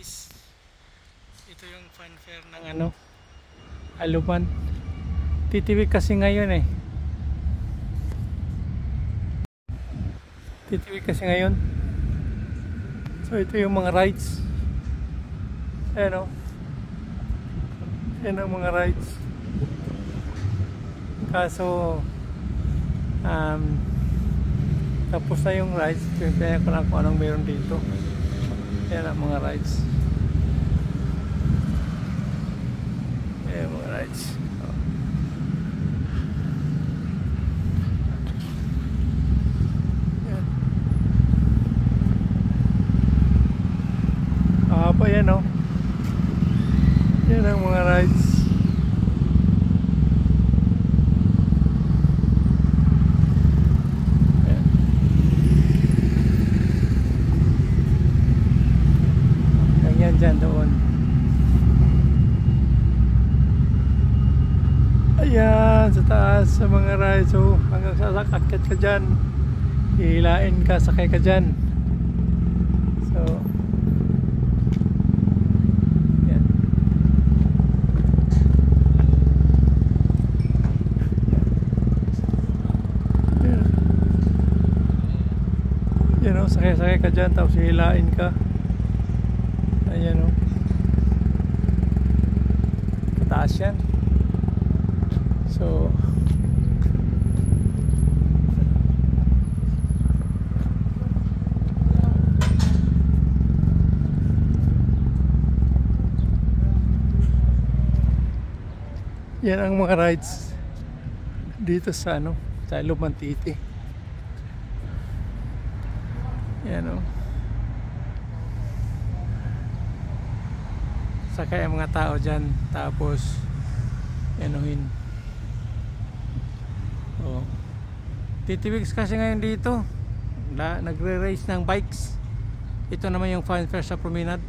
guys, ito yung funfair ng ano, Aluman. Titiwik kasi ngayon eh. Titiwik kasi ngayon. So ito yung mga rides. Ayan o. Ayan ang mga rides. Kaso tapos na yung rides. Pinipaya ko lang kung anong meron dito. Ayan ang mga rides. Ayan mga rides. Ayan. Pa yan o. Ayan ang mga rides. Dyan doon. Ayan sa taas sa mga rides. So hanggang sasakakit ka dyan, hihilain ka, sakay ka dyan. So yan. Yan o, sakay ka dyan tapos hihilain ka. Ayan o, kataas yan. So yan ang mga rides dito sa ano, sa Lumantiti. Yan o, sakay ang mga tao dyan, tapos yanuhin. Titiwiks kasi ngayon dito, nagre-race ng bikes. Ito naman yung funfair sa promenade.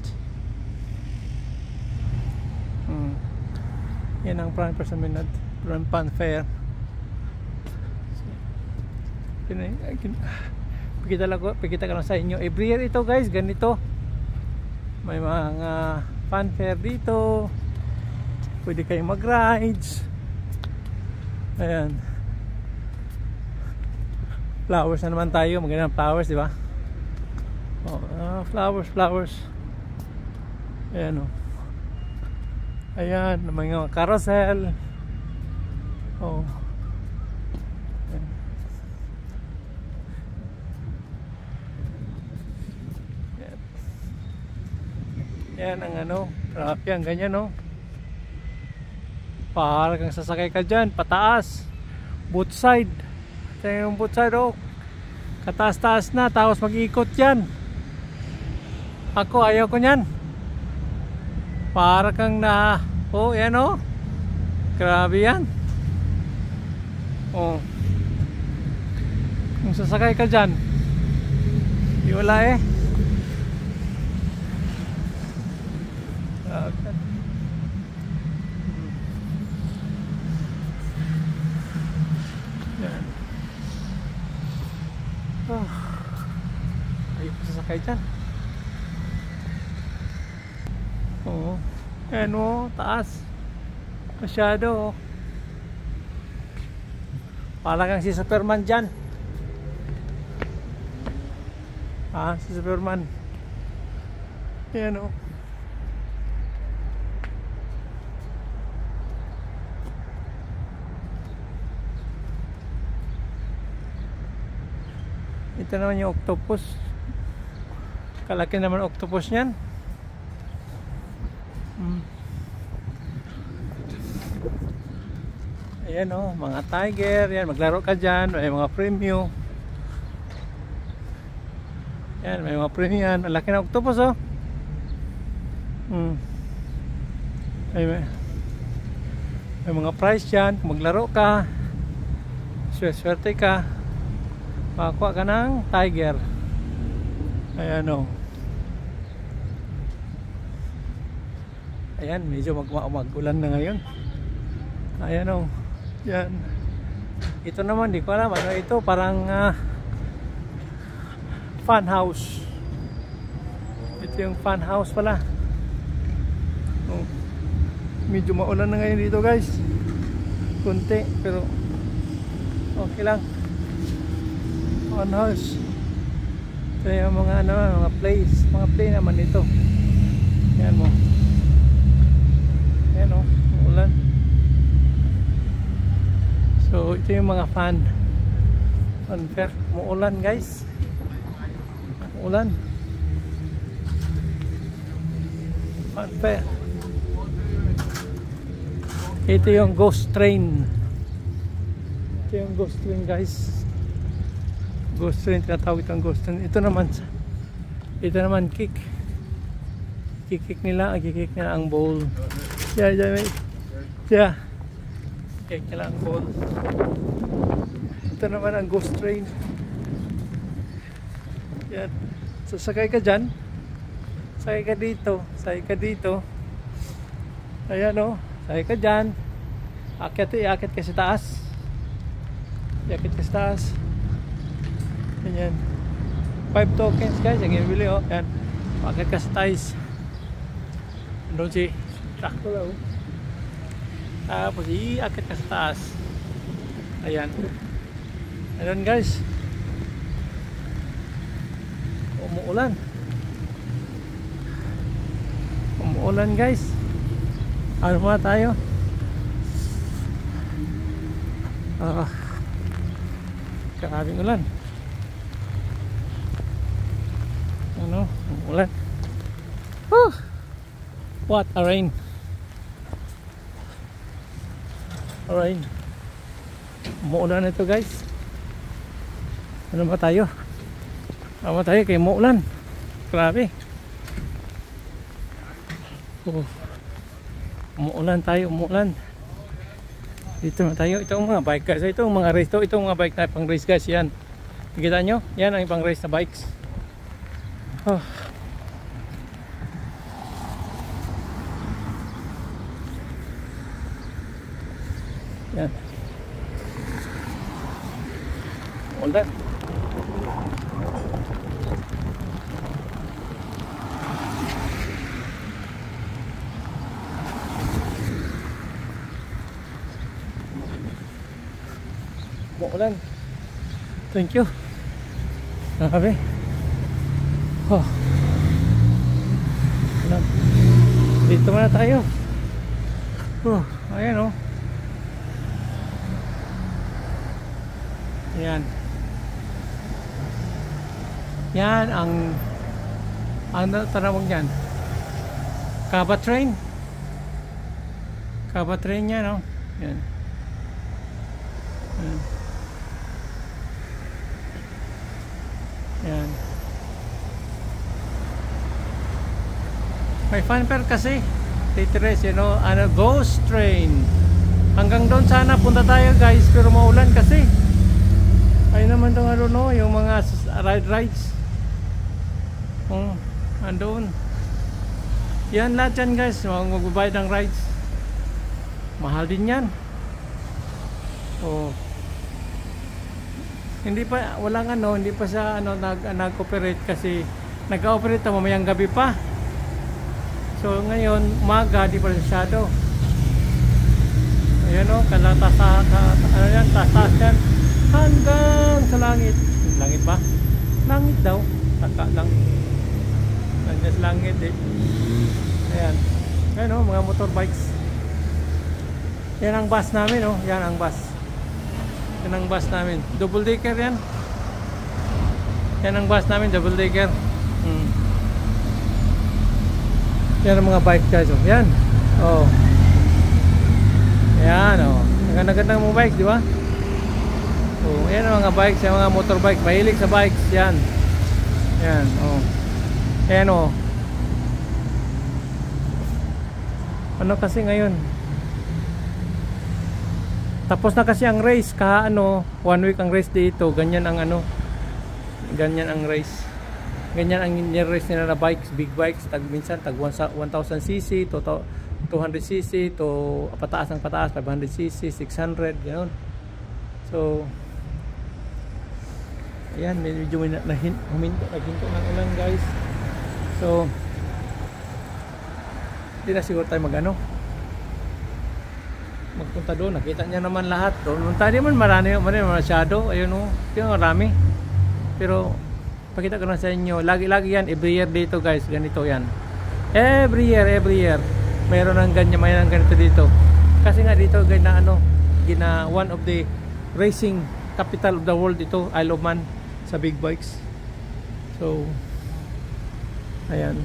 Yan ang funfair sa promenade, funfair. Pikita ka lang sa inyo, every year ito guys, ganito may mga funfair dito, pwede kayong mag-rides. Ayan, flowers na naman tayo, magandang flowers, di ba? Flowers. Ayan o. Ayan, may mga carousel. Ayan. Yan ang ano, grabe ang ganyan no. Para kang sasakay ka dyan, pataas, both side. Ito yung both side oh, kataas-taas na, tapos mag-ikot yan. Ako ayaw ko nyan. Para kang na, yan oh, grabe yan. Kung sasakay ka dyan, di wala eh. Ayaw ko sasakay dyan. Ayan o, taas masyado. Parang kang si Superman dyan. Si Superman. Ayan o. Ito naman yung octopus. Kalaki naman octopus niyan. Ayan o, mga tiger. Yan, maglaro ka dyan. May mga premium. Yan, may mga premium yan. Ang laki na octopus o. May mga price dyan. Kung maglaro ka, swerte ka, makakuha ka ng tiger. Ayan o. Ayan, medyo mag-ulan na ngayon. Ayan o. Yan. Ito naman, di ko alam ano ito, parang fun house. Ito yung fun house pala. Medyo maulan na ngayon dito guys, kunti, pero okay lang. On house. Ito yung mga ano, mga play naman ito. Yan mo. Yan o, ulan. So ito yung mga fan. Unfair, muulan guys. Ulan. Unfair. Ito yung ghost train. Ito yung ghost train guys. Ghost train, tinatawag itong ghost train. Ito naman kick nila ang bowl. Yeah. Kick nila ang bowl. Ito naman ang ghost train. Yan. So sakay ka dyan, sakay ka dito, ayan o, sakay ka dyan, iakit ka sa taas, ayan, 5 tokens guys, ang ibili o, ayan, iakit ka sa taas, doon si sakto lang o, tapos iakit ka sa taas, ayan, ayan guys. Umuulan guys. Ano muna tayo? Karaming ulan. Ano? Umuulan. What a rain. Umuulan ito guys. Ano ba tayo? Tama tayo kay muulan. Grabe. Umuulan. Dito na tayo. Itong mga bike guys. Itong mga race to. Itong mga bike na pang race guys. Yan. Nakita nyo? Yan ang pang race na bikes. Yan. Umuulan. Umuulan. Thank you. Nakabi. Dito muna tayo. Ayan o. Yan ang tanawag niyan. Kaba train yan o. Yan. Yan. May fanfare kasi. Titires, ghost train. Hanggang doon sana punta tayo guys, pero maulan kasi. Ay naman doon yung mga rides. Andun. Yan lahat yan guys, magbabayad ng rides. Mahal din yan. Hindi pa siya nag-operate kasi nag-operate mamayang gabi pa. So ngayon umaga di pa masyado. Ayan o, taas yan hanggang sa langit. Langit ba? Langit daw. Taka lang. Nandiyan sa langit eh. Ayan o, mga motorbikes. Yan ang bus namin o. Yan ang bus. Yan ang bus namin. Double decker yan. Yan ang bus namin, double decker. Yan ang mga bike guys. Yan. Yan o. Nagandang mga bike, di ba? Yan ang mga bikes, yung mga motorbike. Mahilig sa bikes. Yan. Yan o. Yan o. Ano kasi ngayon? Tapos na kasi ang race. 1 week ang race dito. Ganyan ang ganyan ang race. Ganyan ang race nila na bikes, big bikes, minsan tag 1000cc to 200cc to pataas ng pataas, 500cc, 600, ganoon. So ayan, medyo huminto ng ulan guys. So hindi na siguro tayo magpunta doon. Nakita niya naman lahat doon. Punta di man marami masyado. Ayun o, marami. Pero pakita ko na sa inyo, lagi yan, every year dito guys, ganito yan. Every year mayroon ng ganito dito. Kasi nga dito na one of the racing capital of the world ito, Isle of Man, sa big bikes. So ayan,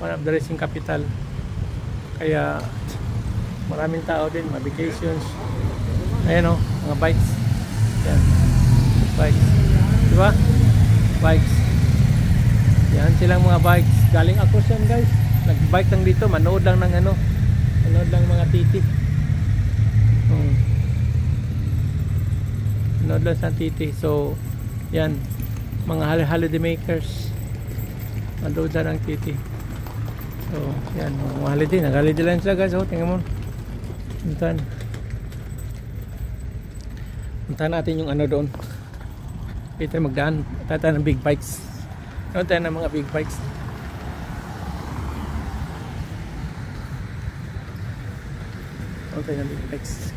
one of the racing capital. Kaya maraming tao din, mga vacations. Ayan o, mga bikes. Ayan, bikes, diba? Bikes. Yan silang mga bikes. Galing ako siyan guys, nag-bike lang dito, manood lang ng manood lang mga titi. Manood lang sa titi. So yan, mga holiday makers, manood lang ng titi. So yan, mga holiday, nag-holiday lang sila guys. Tingnan mo, puntahan natin yung doon. Dito magdaan tayo ng big bikes. Ano tayo ng mga big bikes? Ano tayo ng big bikes?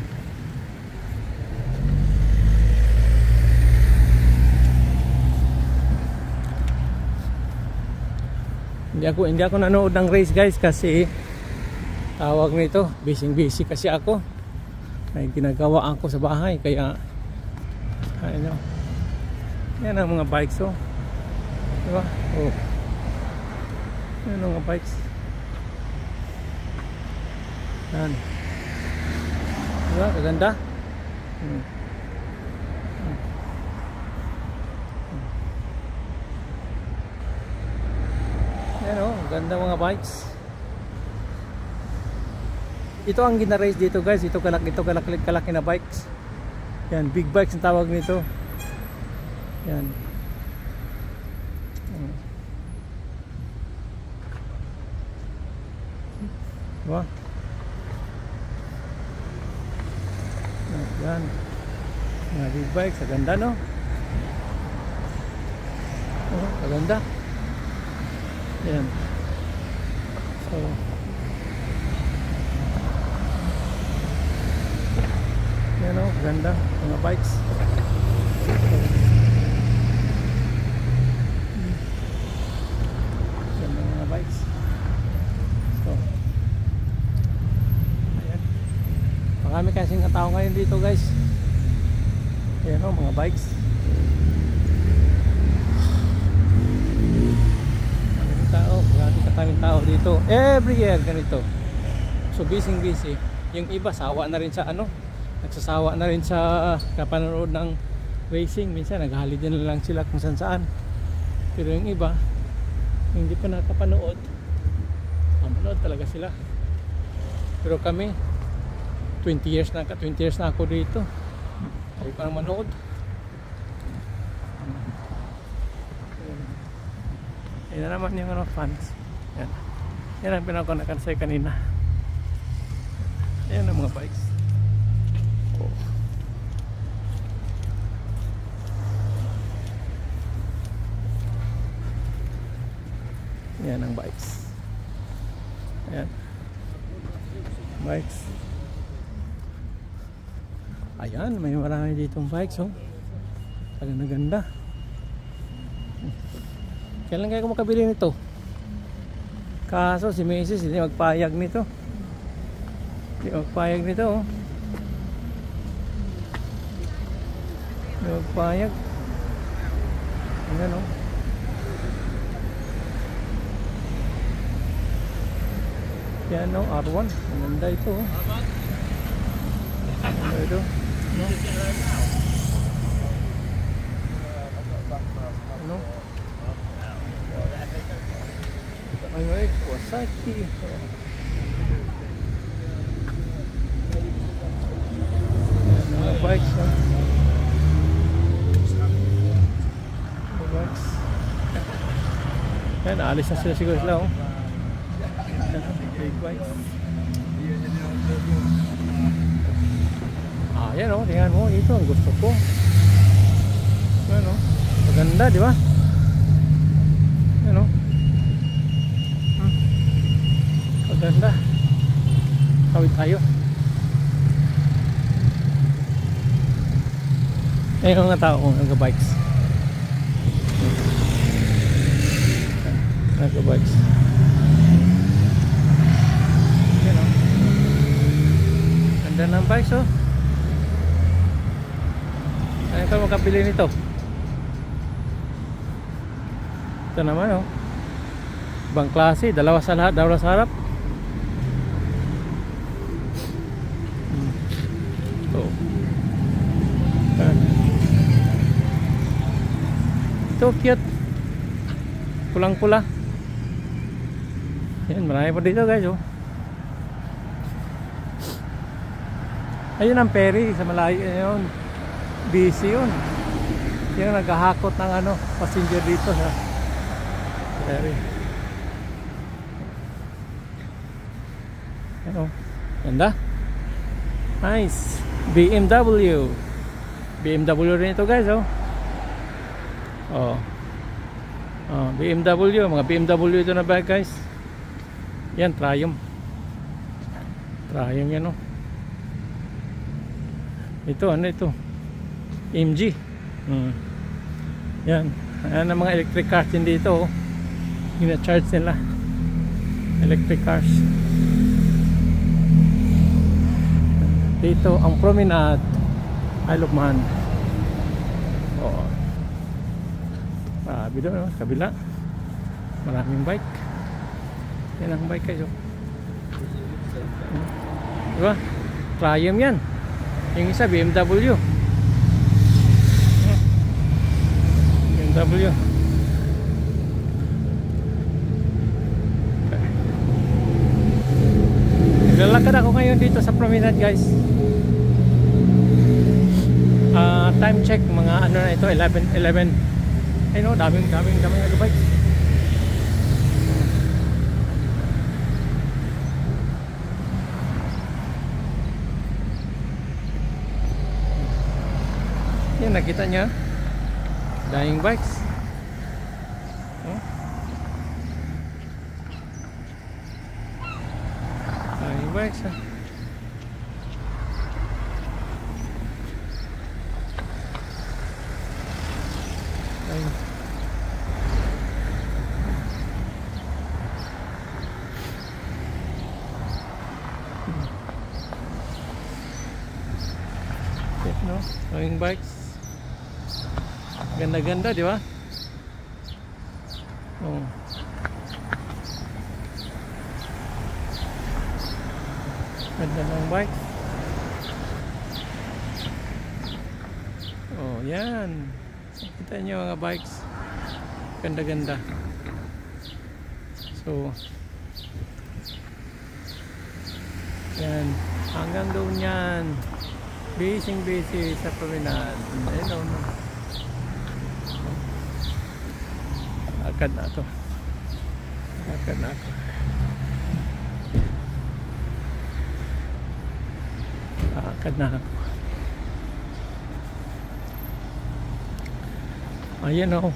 Hindi ako nanood ng race guys kasi tawag nito, busy kasi ako. May ginagawa ako sa bahay kaya ano. Yan ang mga bikes oh. Diba? Oh. Yan ang mga bikes. Yan. Diba? Maganda. Yan oh, ganda mga bikes. Ito ang gina-race dito guys. Ito kalaki na bikes. Yan, big bikes ang tawag nito. Yan. Diba? Yan. Mga big bikes, ganda no? Oh, ganda. Yan. So yan o, ganda mga bikes. Ganda mga bikes. So ayan, marami kasing tao ngayon dito guys. Ayan o, mga bikes. Maraming tao dito every year ganito. So busy. Yung iba sawa na rin sa nagsasawa na rin sa kapanood ng racing. Minsan naghahaliday na lang sila kung saan. Pero yung iba hindi pa nakapanood, manood talaga sila. Pero kami 20 years na ako dito, ay pa manood. Yan naman yung fans. Yan ang pinakakunakan sa'yo kanina. Yan ang mga bikes. Oh. Yan ang bikes. Ayan. Bikes. Ayan, may marami ditong bikes oh. Ganda. Kailan kaya ko makabili nito? Kaso si Mrs. hindi magpayag nito. Hindi magpayag. Ayan o. Yan o, R1. Maganda ito o. Maganda ito. Ano? Ay, Kawasaki. Mga bikes ha. Mga bikes. Yan, naalis na sila siguro sila oh. Big bikes. Yan oh, tingnan mo. Ito ang gusto ko. Yan oh. Maganda, di ba? Yan oh. Maganda. Kawit tayo. Ayun mga tao nagka-bikes. Nagka-bikes. Yan o. Ganda ng bikes oh. Ano ka makabili nito? Ito naman oh. Ibang klase, dalawa sa lahat, dalawa sa harap. Ito cute. Pulang-pula. Yan, marami pa dito guys oh. Ayun ang ferry sa malayo yun. Busy yun. Yan naghahakot ng ano, passenger dito sa ferry. Ano? Ganda. Nice. BMW. BMW rin ito guys oh. Oh. Oh, BMW, mga BMW ito na bike guys. Yan, Triumph. Triumph yan oh. Ito, ano ito? MG. Yan. Ayan ang mga electric cars din dito oh. Gina-charge nila. Electric cars. Dito ang promenade ay Lukman. Oo. Sabi doon, no? Kabila. Maraming bike. Yan ang bike kayo. Diba? Triumph yan. Yung isa BMW. BMW. Naglalakad ako ngayon dito sa promenade guys. Time check mga ano na ito 11. Ay no, daming nag-bike. Yan, nakita niya daming bikes. Daming bikes ha. No, daming bikes. Ganda-ganda, di ba? Oh. Ganda ng bike. Oh, yan. Kita nyo mga bikes. Ganda-ganda. So, yan. Hanggang doon yan. Busy sa promenade. Ayun no. Akad na to. Akad na ako. Akad na ako. Ayan o.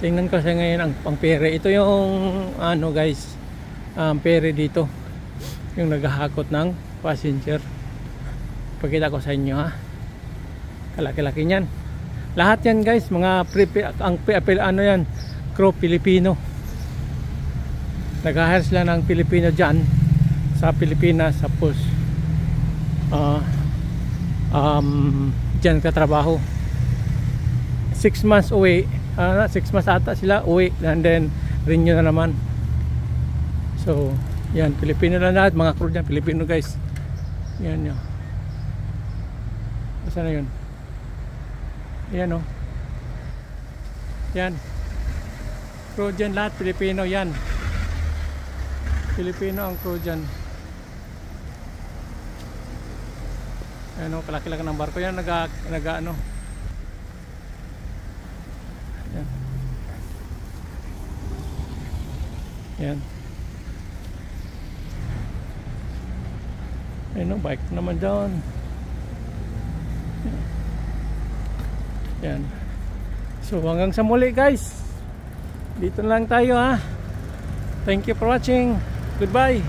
Tingnan ko sa ngayon ang pere. Ito yung ano guys, pere dito. Yung naghahakot ng passenger. Pakita ko sa inyo ha. Kalaki-laki niyan. Lahat yan guys, mga ano yan, crew Pilipino. Nag-hire sila ng Pilipino dyan sa Pilipinas, tapos dyan katrabaho. 6 months uwi, 6 months ata sila uwi, and then renew na naman. So yan, Pilipino na lahat, mga crew dyan Pilipino guys. Yan yun. Saan na yun? Yan o. Yan. Crew dyan lahat, Pilipino yan. Pilipino ang crew dyan. Yan o, kalaki-laki ng barko. Yan, ano. Yan. Yan. Yan o, bike naman dyan. Yan. So hanggang sa muli guys. Dito lang tayo ha. Thank you for watching. Goodbye.